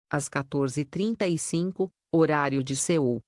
às 14h35, horário de Seul.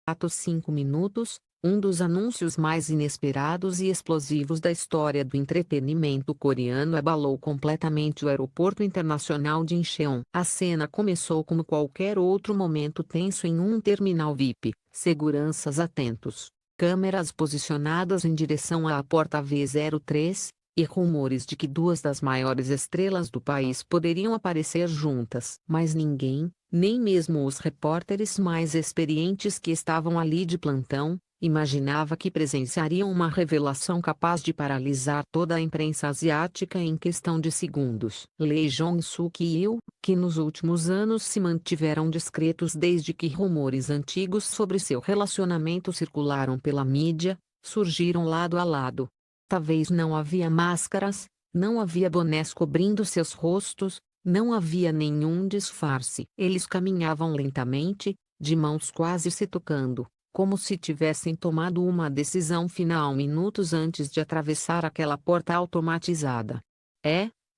Atos 5 minutos, um dos anúncios mais inesperados e explosivos da história do entretenimento coreano abalou completamente o aeroporto internacional de Incheon. A cena começou como qualquer outro momento tenso em um terminal VIP, seguranças atentos, câmeras posicionadas em direção à porta V03, e rumores de que duas das maiores estrelas do país poderiam aparecer juntas. Mas ninguém, nem mesmo os repórteres mais experientes que estavam ali de plantão, imaginava que presenciariam uma revelação capaz de paralisar toda a imprensa asiática em questão de segundos. Lee Jong-suk e Yoo, que nos últimos anos se mantiveram discretos desde que rumores antigos sobre seu relacionamento circularam pela mídia, surgiram lado a lado. Talvez não havia máscaras, não havia bonés cobrindo seus rostos, não havia nenhum disfarce. Eles caminhavam lentamente, de mãos quase se tocando, como se tivessem tomado uma decisão final minutos antes de atravessar aquela porta automatizada.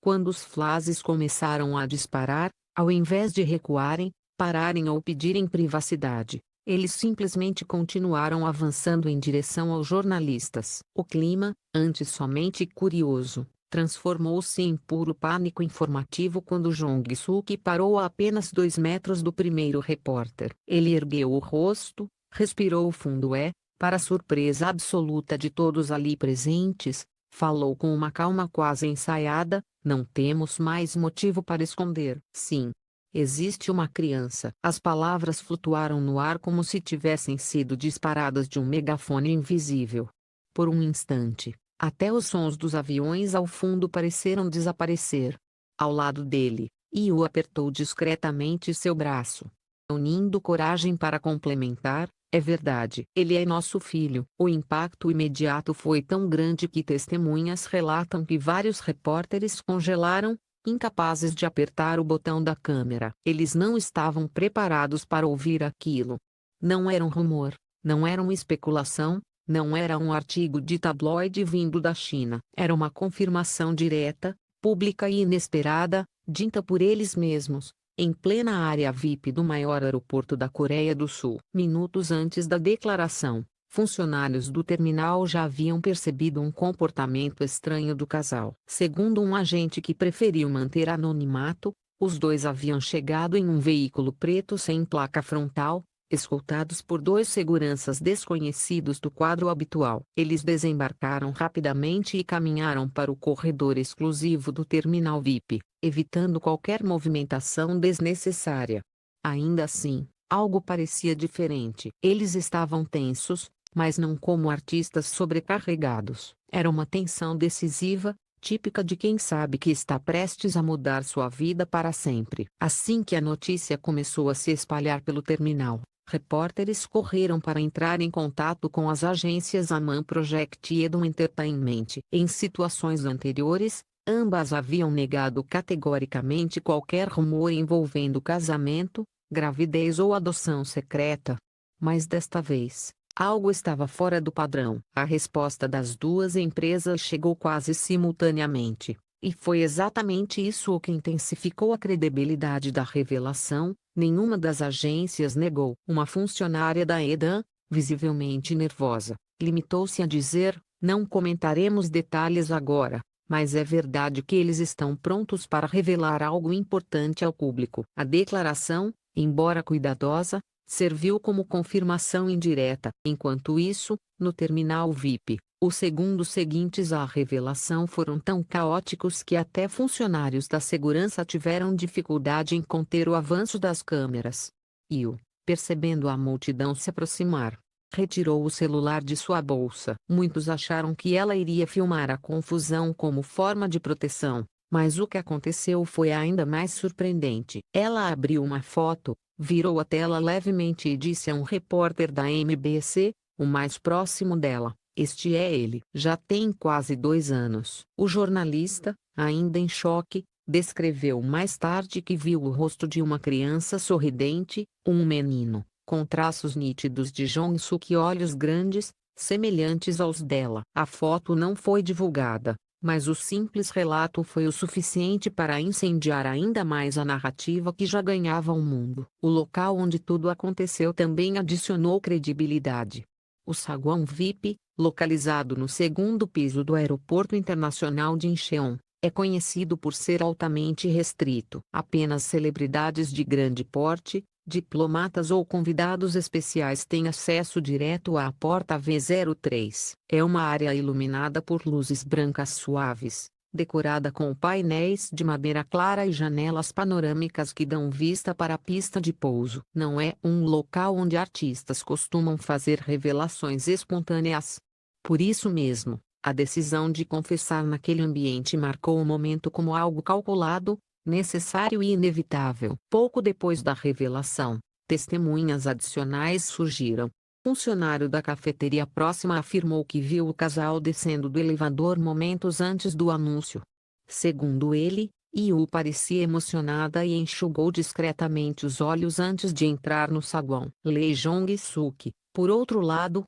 Quando os flashes começaram a disparar, ao invés de recuarem, pararem ou pedirem privacidade, eles simplesmente continuaram avançando em direção aos jornalistas. O clima, antes somente curioso, transformou-se em puro pânico informativo quando Jong-suk parou a apenas 2 metros do primeiro repórter. Ele ergueu o rosto, respirou fundo e, para surpresa absoluta de todos ali presentes, falou com uma calma quase ensaiada: "Não temos mais motivo para esconder." Sim. Existe uma criança. As palavras flutuaram no ar como se tivessem sido disparadas de um megafone invisível. Por um instante, até os sons dos aviões ao fundo pareceram desaparecer. Ao lado dele, Yu apertou discretamente seu braço, unindo coragem para complementar: "É verdade. Ele é nosso filho." O impacto imediato foi tão grande que testemunhas relatam que vários repórteres congelaram, incapazes de apertar o botão da câmera. Eles não estavam preparados para ouvir aquilo. Não era um rumor, não era uma especulação, não era um artigo de tabloide vindo da China. Era uma confirmação direta, pública e inesperada, dita por eles mesmos, em plena área VIP do maior aeroporto da Coreia do Sul. Minutos antes da declaração, funcionários do terminal já haviam percebido um comportamento estranho do casal. Segundo um agente que preferiu manter anonimato, os dois haviam chegado em um veículo preto sem placa frontal, escoltados por 2 seguranças desconhecidos do quadro habitual. Eles desembarcaram rapidamente e caminharam para o corredor exclusivo do terminal VIP, evitando qualquer movimentação desnecessária. Ainda assim, algo parecia diferente. Eles estavam tensos, mas não como artistas sobrecarregados. Era uma tensão decisiva, típica de quem sabe que está prestes a mudar sua vida para sempre. Assim que a notícia começou a se espalhar pelo terminal, repórteres correram para entrar em contato com as agências Aman Project e Edom Entertainment. Em situações anteriores, ambas haviam negado categoricamente qualquer rumor envolvendo casamento, gravidez ou adoção secreta. Mas desta vez, algo estava fora do padrão. A resposta das duas empresas chegou quase simultaneamente, e foi exatamente isso o que intensificou a credibilidade da revelação. Nenhuma das agências negou. Uma funcionária da EDAN, visivelmente nervosa, limitou-se a dizer: "Não comentaremos detalhes agora, mas é verdade que eles estão prontos para revelar algo importante ao público." A declaração, embora cuidadosa, serviu como confirmação indireta. Enquanto isso, no terminal VIP, os segundos seguintes à revelação foram tão caóticos que até funcionários da segurança tiveram dificuldade em conter o avanço das câmeras. Yu, percebendo a multidão se aproximar, retirou o celular de sua bolsa. Muitos acharam que ela iria filmar a confusão como forma de proteção, mas o que aconteceu foi ainda mais surpreendente. Ela abriu uma foto, virou a tela levemente e disse a um repórter da MBC, o mais próximo dela: "Este é ele." Já tem quase 2 anos. O jornalista, ainda em choque, descreveu mais tarde que viu o rosto de uma criança sorridente, um menino, com traços nítidos de Jong-suk e olhos grandes, semelhantes aos dela. A foto não foi divulgada, Mas o simples relato foi o suficiente para incendiar ainda mais a narrativa que já ganhava o mundo. O local onde tudo aconteceu também adicionou credibilidade. O saguão VIP, localizado no segundo piso do Aeroporto Internacional de Incheon, é conhecido por ser altamente restrito. Apenas celebridades de grande porte, diplomatas ou convidados especiais têm acesso direto à porta V03. É uma área iluminada por luzes brancas suaves, decorada com painéis de madeira clara e janelas panorâmicas que dão vista para a pista de pouso. Não é um local onde artistas costumam fazer revelações espontâneas. Por isso mesmo, a decisão de confessar naquele ambiente marcou o momento como algo calculado, necessário e inevitável. Pouco depois da revelação, testemunhas adicionais surgiram. Funcionário da cafeteria próxima afirmou que viu o casal descendo do elevador momentos antes do anúncio. Segundo ele, Yu parecia emocionada e enxugou discretamente os olhos antes de entrar no saguão. Lee Jong-suk, por outro lado,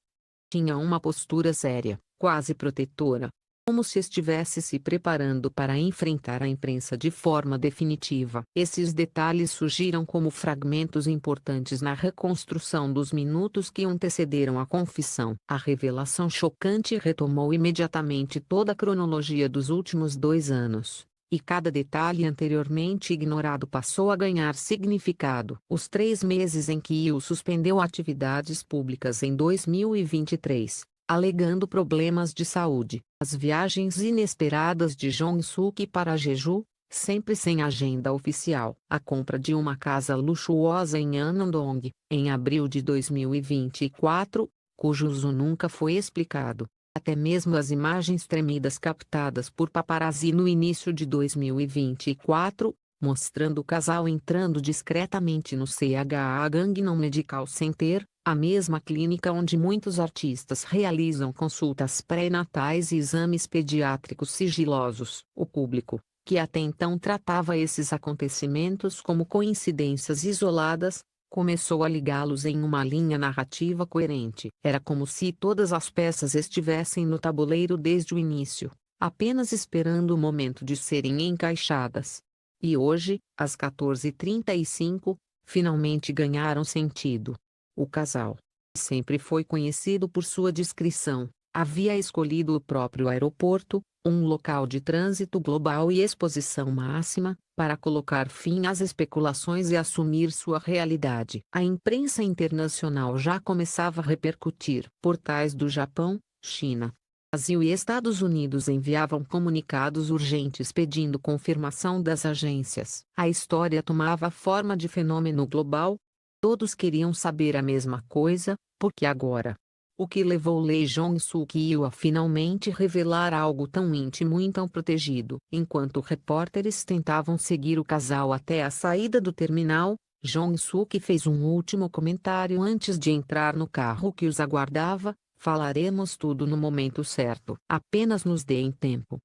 tinha uma postura séria, quase protetora, como se estivesse se preparando para enfrentar a imprensa de forma definitiva. Esses detalhes surgiram como fragmentos importantes na reconstrução dos minutos que antecederam a confissão. A revelação chocante retomou imediatamente toda a cronologia dos últimos 2 anos. E cada detalhe anteriormente ignorado passou a ganhar significado. Os 3 meses em que Yu suspendeu atividades públicas em 2023, alegando problemas de saúde. As viagens inesperadas de Jong-suk para Jeju, sempre sem agenda oficial. A compra de uma casa luxuosa em Anandong, em abril de 2024, cujo uso nunca foi explicado. Até mesmo as imagens tremidas captadas por paparazzi no início de 2024, mostrando o casal entrando discretamente no CHA Gangnam Medical Center, a mesma clínica onde muitos artistas realizam consultas pré-natais e exames pediátricos sigilosos. O público, que até então tratava esses acontecimentos como coincidências isoladas, começou a ligá-los em uma linha narrativa coerente. Era como se todas as peças estivessem no tabuleiro desde o início, apenas esperando o momento de serem encaixadas. E hoje, às 14h35, finalmente ganharam sentido. O casal, que sempre foi conhecido por sua discrição, havia escolhido o próprio aeroporto, um local de trânsito global e exposição máxima, para colocar fim às especulações e assumir sua realidade. A imprensa internacional já começava a repercutir. Portais do Japão, China, Brasil e Estados Unidos enviavam comunicados urgentes pedindo confirmação das agências. A história tomava forma de fenômeno global. Todos queriam saber a mesma coisa, porque agora? O que levou Lee Jong-suk a finalmente revelar algo tão íntimo e tão protegido? Enquanto repórteres tentavam seguir o casal até a saída do terminal, Jong-suk fez um último comentário antes de entrar no carro que os aguardava: falaremos tudo no momento certo. Apenas nos deem tempo.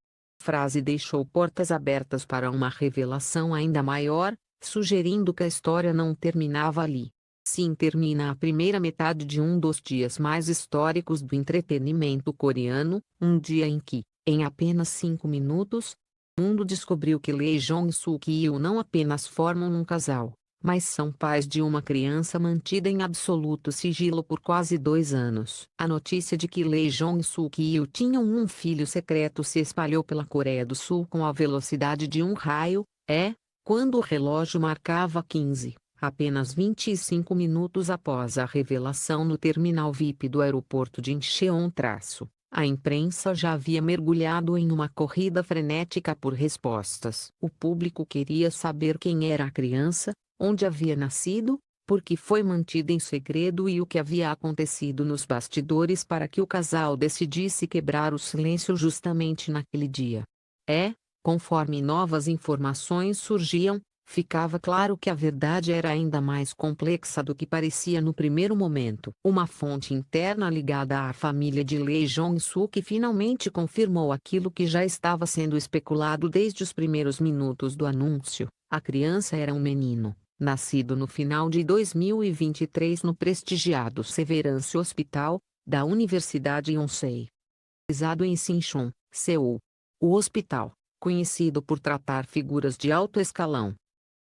A frase deixou portas abertas para uma revelação ainda maior, sugerindo que a história não terminava ali. Sim, termina a primeira metade de um dos dias mais históricos do entretenimento coreano, um dia em que, em apenas 5 minutos, o mundo descobriu que Lee Jong-suk e Yu não apenas formam um casal, mas são pais de uma criança mantida em absoluto sigilo por quase 2 anos. A notícia de que Lee Jong-suk e Yu tinham um filho secreto se espalhou pela Coreia do Sul com a velocidade de um raio, quando o relógio marcava 15. Apenas 25 minutos após a revelação no terminal VIP do aeroporto de Incheon, a imprensa já havia mergulhado em uma corrida frenética por respostas. O público queria saber quem era a criança, onde havia nascido, por que foi mantida em segredo e o que havia acontecido nos bastidores para que o casal decidisse quebrar o silêncio justamente naquele dia. Conforme novas informações surgiam, ficava claro que a verdade era ainda mais complexa do que parecia no primeiro momento. Uma fonte interna ligada à família de Lee Jong-suk finalmente confirmou aquilo que já estava sendo especulado desde os primeiros minutos do anúncio: a criança era um menino, nascido no final de 2023 no prestigiado Severance Hospital, da Universidade Yonsei, localizado em Sinchon, Seul. O hospital, conhecido por tratar figuras de alto escalão,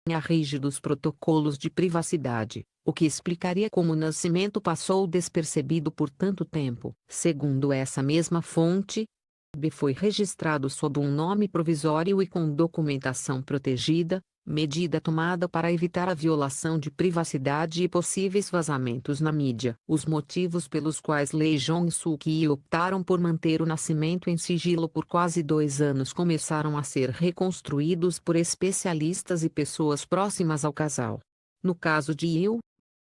tinha rígidos protocolos de privacidade, o que explicaria como o nascimento passou despercebido por tanto tempo. Segundo essa mesma fonte, B foi registrado sob um nome provisório e com documentação protegida, medida tomada para evitar a violação de privacidade e possíveis vazamentos na mídia. Os motivos pelos quais Lee Jong-suk e Lee optaram por manter o nascimento em sigilo por quase 2 anos começaram a ser reconstruídos por especialistas e pessoas próximas ao casal. No caso de Lee, a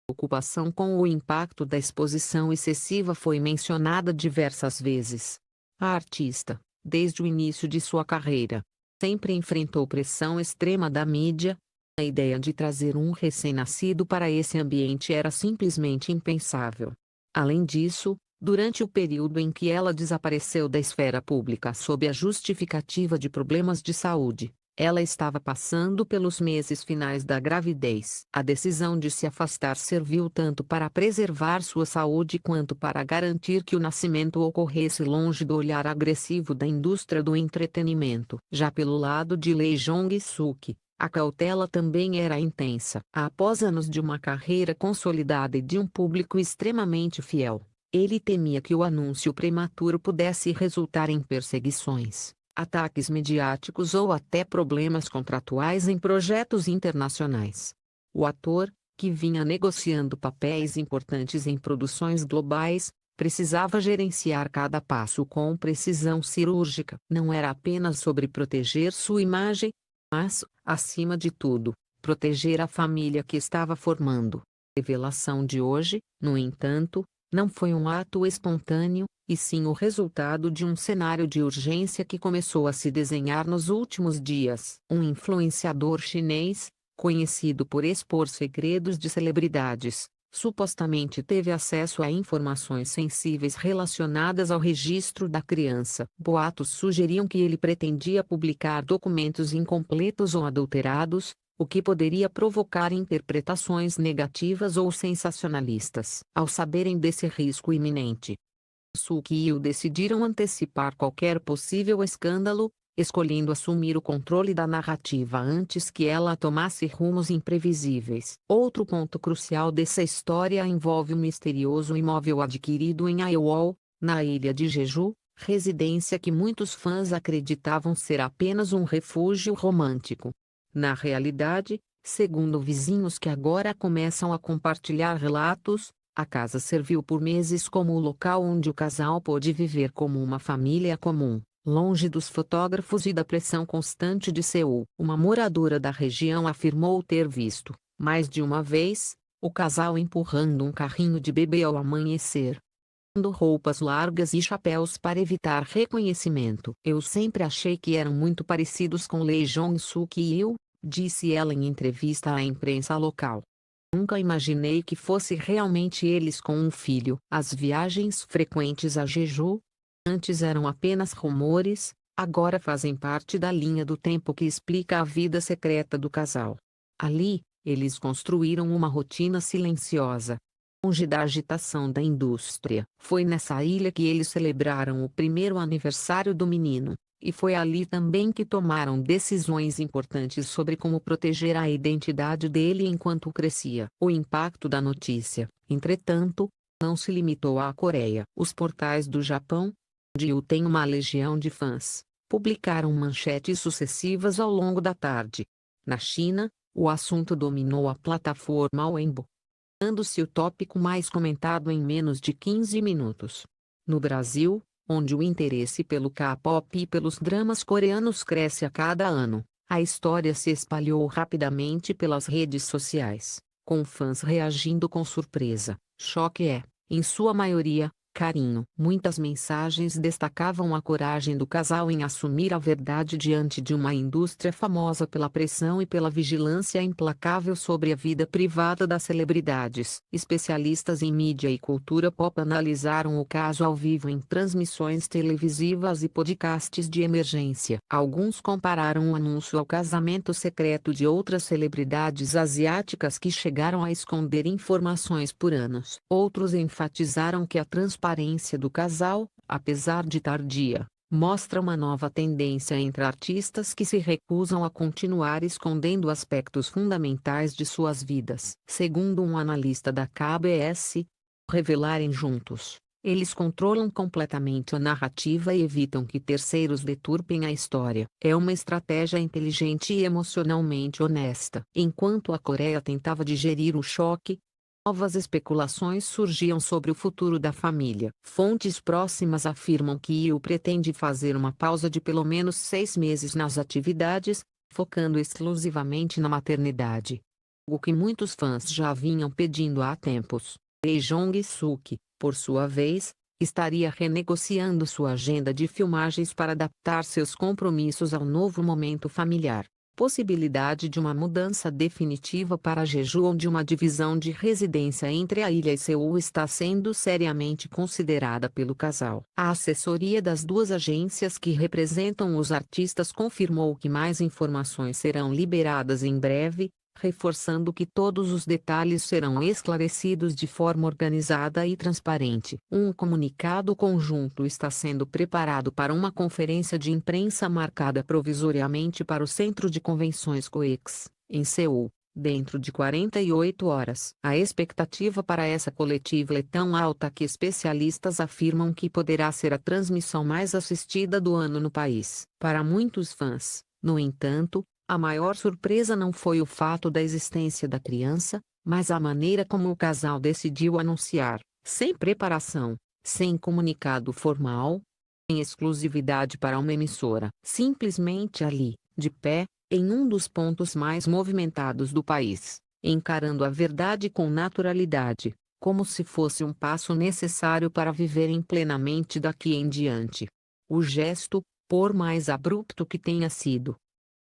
preocupação com o impacto da exposição excessiva foi mencionada diversas vezes. A artista, desde o início de sua carreira, sempre enfrentou pressão extrema da mídia. A ideia de trazer um recém-nascido para esse ambiente era simplesmente impensável. Além disso, durante o período em que ela desapareceu da esfera pública sob a justificativa de problemas de saúde, ela estava passando pelos meses finais da gravidez. A decisão de se afastar serviu tanto para preservar sua saúde quanto para garantir que o nascimento ocorresse longe do olhar agressivo da indústria do entretenimento. Já pelo lado de Lee Jong-suk, a cautela também era intensa. Após anos de uma carreira consolidada e de um público extremamente fiel, ele temia que o anúncio prematuro pudesse resultar em perseguições, ataques mediáticos ou até problemas contratuais em projetos internacionais. O ator, que vinha negociando papéis importantes em produções globais, precisava gerenciar cada passo com precisão cirúrgica. Não era apenas sobre proteger sua imagem, mas, acima de tudo, proteger a família que estava formando. A revelação de hoje, no entanto, não foi um ato espontâneo, e sim o resultado de um cenário de urgência que começou a se desenhar nos últimos dias. Um influenciador chinês, conhecido por expor segredos de celebridades, supostamente teve acesso a informações sensíveis relacionadas ao registro da criança. Boatos sugeriam que ele pretendia publicar documentos incompletos ou adulterados, o que poderia provocar interpretações negativas ou sensacionalistas. Ao saberem desse risco iminente, Suk e Lee decidiram antecipar qualquer possível escândalo, escolhendo assumir o controle da narrativa antes que ela tomasse rumos imprevisíveis. Outro ponto crucial dessa história envolve o misterioso imóvel adquirido em Aiwol, na ilha de Jeju, residência que muitos fãs acreditavam ser apenas um refúgio romântico. Na realidade, segundo vizinhos que agora começam a compartilhar relatos, a casa serviu por meses como o local onde o casal pôde viver como uma família comum, longe dos fotógrafos e da pressão constante de Seul. Uma moradora da região afirmou ter visto, mais de uma vez, o casal empurrando um carrinho de bebê ao amanhecer, usando roupas largas e chapéus para evitar reconhecimento. Eu sempre achei que eram muito parecidos com Lee Jong-suk e eu, disse ela em entrevista à imprensa local. Nunca imaginei que fosse realmente eles com um filho. As viagens frequentes a Jeju, antes eram apenas rumores, agora fazem parte da linha do tempo que explica a vida secreta do casal. Ali, eles construíram uma rotina silenciosa, longe da agitação da indústria. Foi nessa ilha que eles celebraram o primeiro aniversário do menino, e foi ali também que tomaram decisões importantes sobre como proteger a identidade dele enquanto crescia. O impacto da notícia, entretanto, não se limitou à Coreia. Os portais do Japão, onde Yu tem uma legião de fãs, publicaram manchetes sucessivas ao longo da tarde. Na China, o assunto dominou a plataforma Weibo, tornando-se o tópico mais comentado em menos de 15 minutos. No Brasil, onde o interesse pelo K-pop e pelos dramas coreanos cresce a cada ano, a história se espalhou rapidamente pelas redes sociais, com fãs reagindo com surpresa, choque e, em sua maioria, carinho. Muitas mensagens destacavam a coragem do casal em assumir a verdade diante de uma indústria famosa pela pressão e pela vigilância implacável sobre a vida privada das celebridades. Especialistas em mídia e cultura pop analisaram o caso ao vivo em transmissões televisivas e podcasts de emergência. Alguns compararam o anúncio ao casamento secreto de outras celebridades asiáticas que chegaram a esconder informações por anos. Outros enfatizaram que a transparência do casal, apesar de tardia, mostra uma nova tendência entre artistas que se recusam a continuar escondendo aspectos fundamentais de suas vidas. Segundo um analista da KBS, revelarem juntos. Eles controlam completamente a narrativa e evitam que terceiros deturpem a história. É uma estratégia inteligente e emocionalmente honesta. Enquanto a Coreia tentava digerir o choque, novas especulações surgiam sobre o futuro da família. Fontes próximas afirmam que Yoo pretende fazer uma pausa de pelo menos 6 meses nas atividades, focando exclusivamente na maternidade. O que muitos fãs já vinham pedindo há tempos. Lee Jong-suk, por sua vez, estaria renegociando sua agenda de filmagens para adaptar seus compromissos ao novo momento familiar. Possibilidade de uma mudança definitiva para Jeju ou de uma divisão de residência entre a ilha e Seul está sendo seriamente considerada pelo casal. A assessoria das duas agências que representam os artistas confirmou que mais informações serão liberadas em breve, reforçando que todos os detalhes serão esclarecidos de forma organizada e transparente. Um comunicado conjunto está sendo preparado para uma conferência de imprensa marcada provisoriamente para o Centro de Convenções COEX, em Seul, dentro de 48 horas. A expectativa para essa coletiva é tão alta que especialistas afirmam que poderá ser a transmissão mais assistida do ano no país. Para muitos fãs, no entanto, a maior surpresa não foi o fato da existência da criança, mas a maneira como o casal decidiu anunciar, sem preparação, sem comunicado formal, em exclusividade para uma emissora. Simplesmente ali, de pé, em um dos pontos mais movimentados do país, encarando a verdade com naturalidade, como se fosse um passo necessário para viverem plenamente daqui em diante. O gesto, por mais abrupto que tenha sido,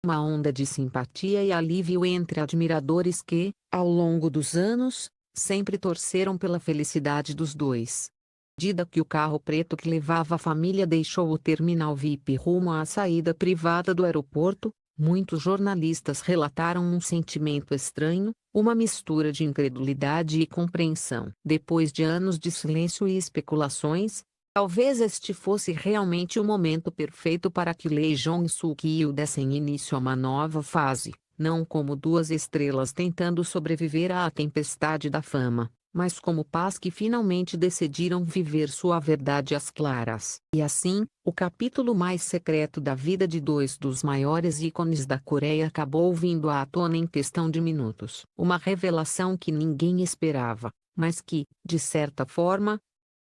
uma onda de simpatia e alívio entre admiradores que, ao longo dos anos, sempre torceram pela felicidade dos dois. À medida que o carro preto que levava a família deixou o terminal VIP rumo à saída privada do aeroporto, muitos jornalistas relataram um sentimento estranho, uma mistura de incredulidade e compreensão. Depois de anos de silêncio e especulações, talvez este fosse realmente o momento perfeito para que Lee Jong-suk e Yoo dessem início a uma nova fase, não como duas estrelas tentando sobreviver à tempestade da fama, mas como pais que finalmente decidiram viver sua verdade às claras. E assim, o capítulo mais secreto da vida de dois dos maiores ícones da Coreia acabou vindo à tona em questão de minutos. Uma revelação que ninguém esperava, mas que, de certa forma,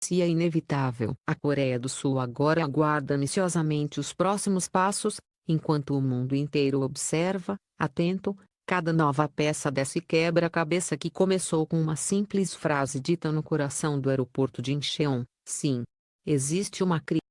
parecia inevitável. A Coreia do Sul agora aguarda ansiosamente os próximos passos, enquanto o mundo inteiro observa, atento, cada nova peça desse quebra-cabeça que começou com uma simples frase dita no coração do aeroporto de Incheon. Sim, existe uma crise.